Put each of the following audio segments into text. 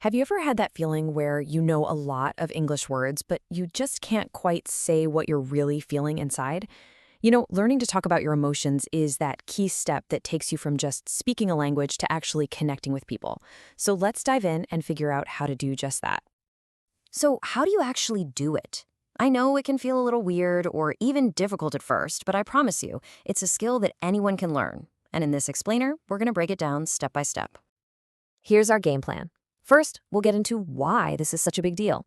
Have you ever had that feeling where you know a lot of English words, but you just can't quite say what you're really feeling inside? Learning to talk about your emotions is that key step that takes you from just speaking a language to actually connecting with people. So let's dive in and figure out how to do just that. So, how do you actually do it? I know it can feel a little weird or even difficult at first, but I promise you, it's a skill that anyone can learn. And in this explainer, we're going to break it down step by step. Here's our game plan. First, we'll get into why this is such a big deal.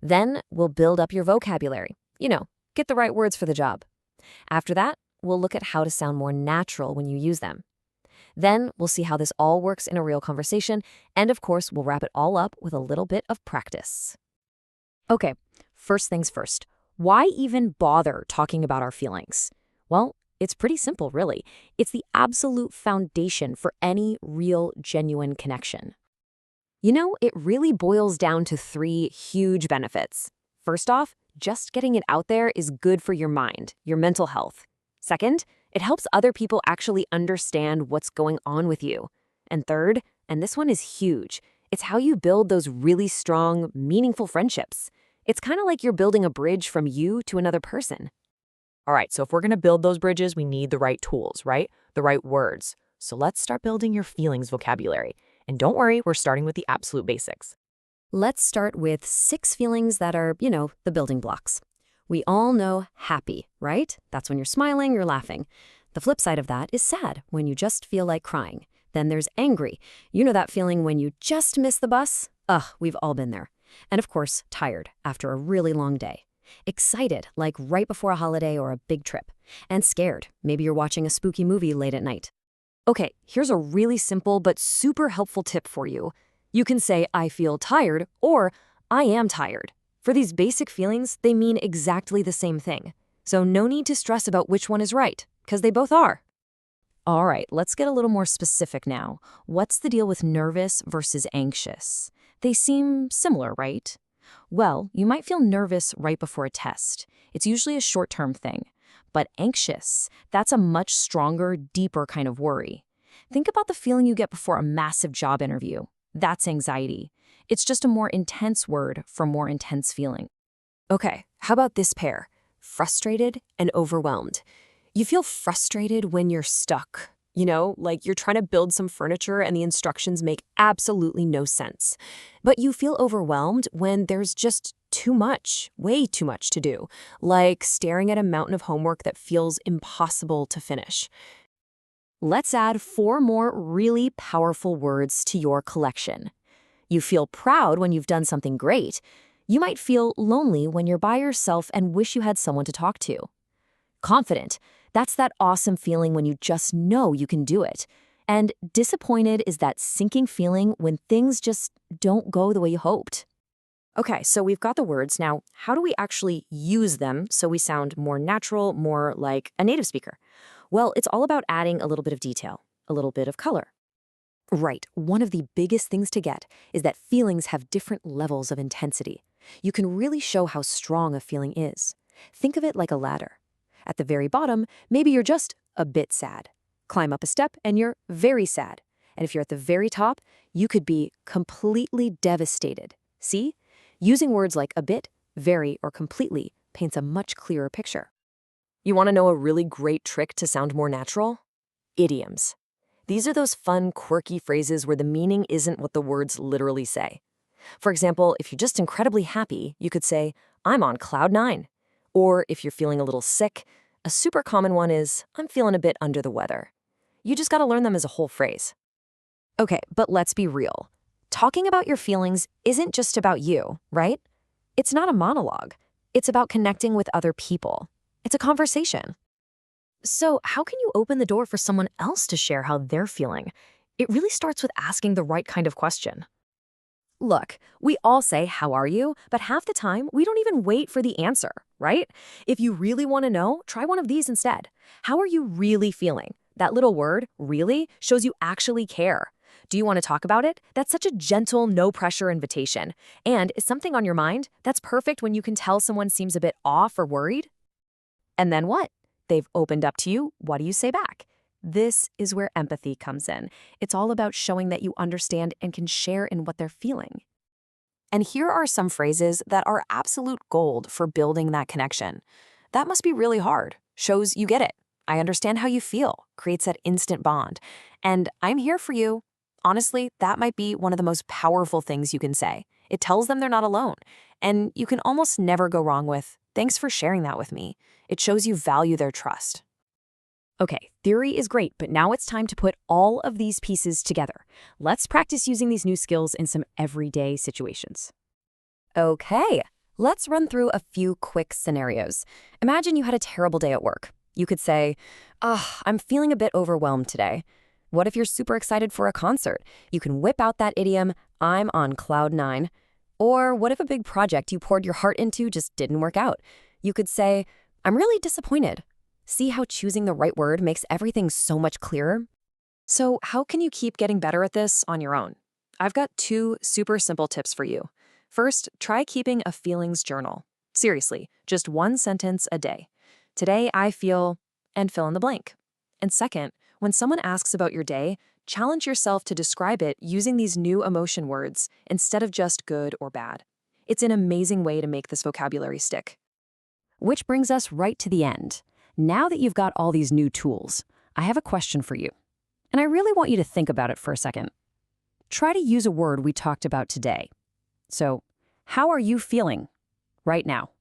Then, we'll build up your vocabulary. Get the right words for the job. After that, we'll look at how to sound more natural when you use them. Then, we'll see how this all works in a real conversation. And of course, we'll wrap it all up with a little bit of practice. Okay, first things first. Why even bother talking about our feelings? Well, it's pretty simple, really. It's the absolute foundation for any real, genuine connection. It really boils down to three huge benefits. First off, just getting it out there is good for your mind, your mental health. Second, it helps other people actually understand what's going on with you. And third, and this one is huge, it's how you build those really strong, meaningful friendships. It's kind of like you're building a bridge from you to another person. All right, so if we're going to build those bridges, we need the right tools, right? The right words. So let's start building your feelings vocabulary. And don't worry, we're starting with the absolute basics. Let's start with 6 feelings that are, the building blocks. We all know happy, right? That's when you're smiling, you're laughing. The flip side of that is sad, when you just feel like crying. Then there's angry. You know that feeling when you just miss the bus? Ugh, we've all been there. And of course, tired after a really long day. Excited, like right before a holiday or a big trip. And scared, maybe you're watching a spooky movie late at night. Okay, here's a really simple but super helpful tip for you. You can say, I feel tired, or I am tired. For these basic feelings, they mean exactly the same thing. So no need to stress about which one is right, because they both are. All right, let's get a little more specific now. What's the deal with nervous versus anxious? They seem similar, right? Well, you might feel nervous right before a test. It's usually a short-term thing. But anxious, that's a much stronger, deeper kind of worry. Think about the feeling you get before a massive job interview. That's anxiety. It's just a more intense word for more intense feeling. Okay, how about this pair? Frustrated and overwhelmed. You feel frustrated when you're stuck. Like you're trying to build some furniture and the instructions make absolutely no sense. But you feel overwhelmed when there's just too much, way too much to do, like staring at a mountain of homework that feels impossible to finish. Let's add 4 more really powerful words to your collection. You feel proud when you've done something great. You might feel lonely when you're by yourself and wish you had someone to talk to. Confident. That's that awesome feeling when you just know you can do it. And disappointed is that sinking feeling when things just don't go the way you hoped. Okay, so we've got the words. Now, how do we actually use them so we sound more natural, more like a native speaker? Well, it's all about adding a little bit of detail, a little bit of color. Right, one of the biggest things to get is that feelings have different levels of intensity. You can really show how strong a feeling is. Think of it like a ladder. At the very bottom, maybe you're just a bit sad. Climb up a step and you're very sad. And if you're at the very top, you could be completely devastated. See? Using words like a bit, very, or completely paints a much clearer picture. You want to know a really great trick to sound more natural? Idioms. These are those fun, quirky phrases where the meaning isn't what the words literally say. For example, if you're just incredibly happy, you could say, I'm on cloud 9. Or if you're feeling a little sick, a super common one is, I'm feeling a bit under the weather. You just got to learn them as a whole phrase. Okay, but let's be real. Talking about your feelings isn't just about you, right? It's not a monologue. It's about connecting with other people. It's a conversation. So how can you open the door for someone else to share how they're feeling? It really starts with asking the right kind of question. Look, we all say, how are you? But half the time, we don't even wait for the answer, right? If you really want to know, try one of these instead. How are you really feeling? That little word, really, shows you actually care. Do you want to talk about it? That's such a gentle, no-pressure invitation. And is something on your mind? That's perfect when you can tell someone seems a bit off or worried. And then what? They've opened up to you. What do you say back? This is where empathy comes in. It's all about showing that you understand and can share in what they're feeling. And here are some phrases that are absolute gold for building that connection. That must be really hard. Shows you get it. I understand how you feel. Creates that instant bond. And I'm here for you. Honestly, that might be one of the most powerful things you can say. It tells them they're not alone. And you can almost never go wrong with, "Thanks for sharing that with me." It shows you value their trust. Okay, theory is great, but now it's time to put all of these pieces together. Let's practice using these new skills in some everyday situations. Okay, let's run through a few quick scenarios. Imagine you had a terrible day at work. You could say, I'm feeling a bit overwhelmed today. What if you're super excited for a concert? You can whip out that idiom, I'm on cloud nine. Or what if a big project you poured your heart into just didn't work out? You could say, I'm really disappointed. See how choosing the right word makes everything so much clearer? So, how can you keep getting better at this on your own? I've got 2 super simple tips for you. First, try keeping a feelings journal. Seriously, just 1 sentence a day. Today I feel, and fill in the blank. And second, when someone asks about your day, challenge yourself to describe it using these new emotion words instead of just good or bad. It's an amazing way to make this vocabulary stick. Which brings us right to the end. Now that you've got all these new tools, I have a question for you. And I really want you to think about it for a second. Try to use a word we talked about today. So, how are you feeling right now?